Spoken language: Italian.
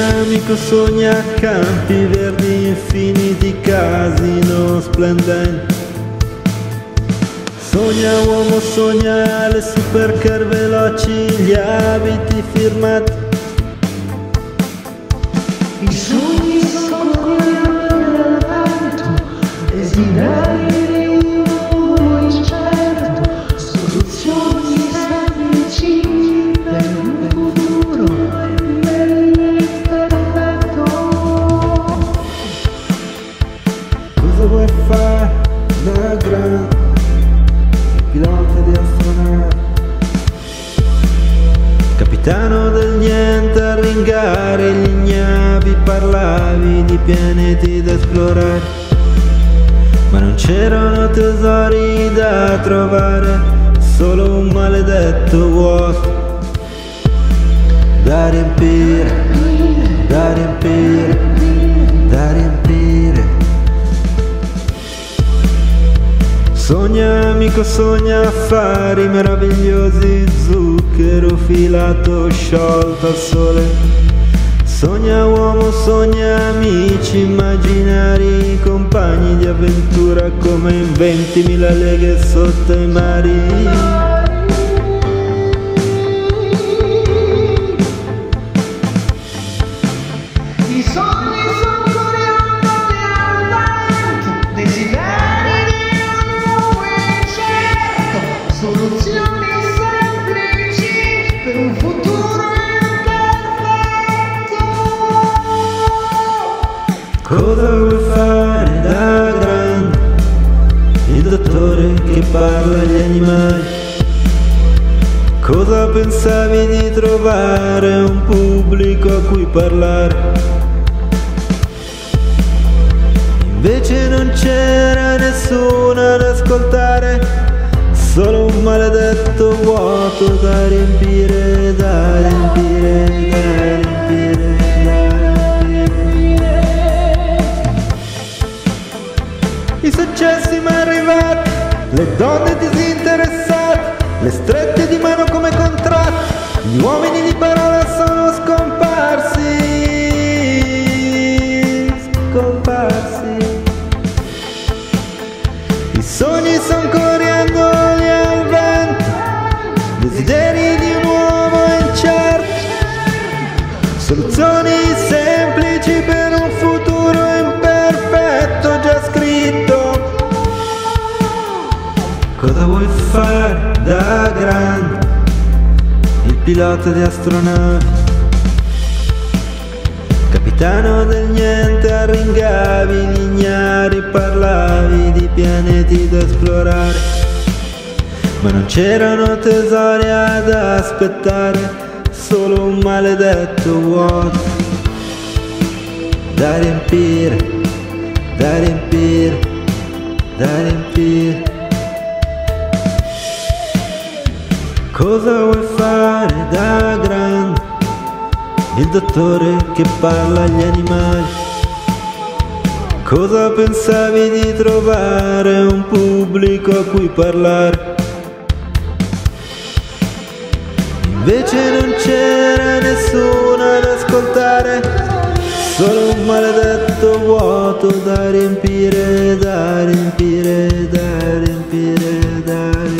amico, sogna campi verdi infiniti, casino splendente. Sogna uomo, sogna le supercar veloci, gli abiti firmati. I sogni sono come vento, desideri uno incerto, soluzioni semplici per un futuro perfetto. Cosa vuoi fare da grande? Pilota di astronave, capitano del niente, a ringare gli ignavi, parlavi di pianeti da esplorare, ma non c'erano tesori da trovare, solo un maledetto vuoto da riempire, da riempire, da riempire. Sogna amico, sogna affari meravigliosi, zucchero filato sciolto al sole. Sogna uomo, sogna amici immaginari, compagni di avventura come in 20.000 leghe sotto i mari. I sogni sono coriandoli al vento, desideri di un nuovo incerto, soluzioni semplici per un futuro imperfetto. Cosa vuoi fare da grande? Il dottore che parla agli animali. Cosa pensavi di trovare? Un pubblico a cui parlare. Invece non c'era nessuno ad ascoltare, solo un maledetto vuoto da riempire, da riempire, da riempire, da riempire. I successi mai arrivati, le donne disinteressate, le strette di mano come contratti, gli uomini di parola sono scomparsi, scomparsi. I sogni son coriandoli al vento, desideri di un uomo incerto, soluzioni semplici per un futuro imperfetto già scritto. Cosa vuoi fare da grande? Il pilota di astronavi, capitano del niente, arringavi gli ignari, parlavi di pianeti da esplorare, ma non c'erano tesori ad aspettare, solo un maledetto vuoto da riempire, da riempire, da riempire. Cosa vuoi fare da grande? Il dottore che parla agli animali. Cosa pensavi di trovare? Un pubblico a cui parlare. Invece non c'era nessuno ad ascoltare, solo un maledetto vuoto da riempire, da riempire, da riempire, da riempire.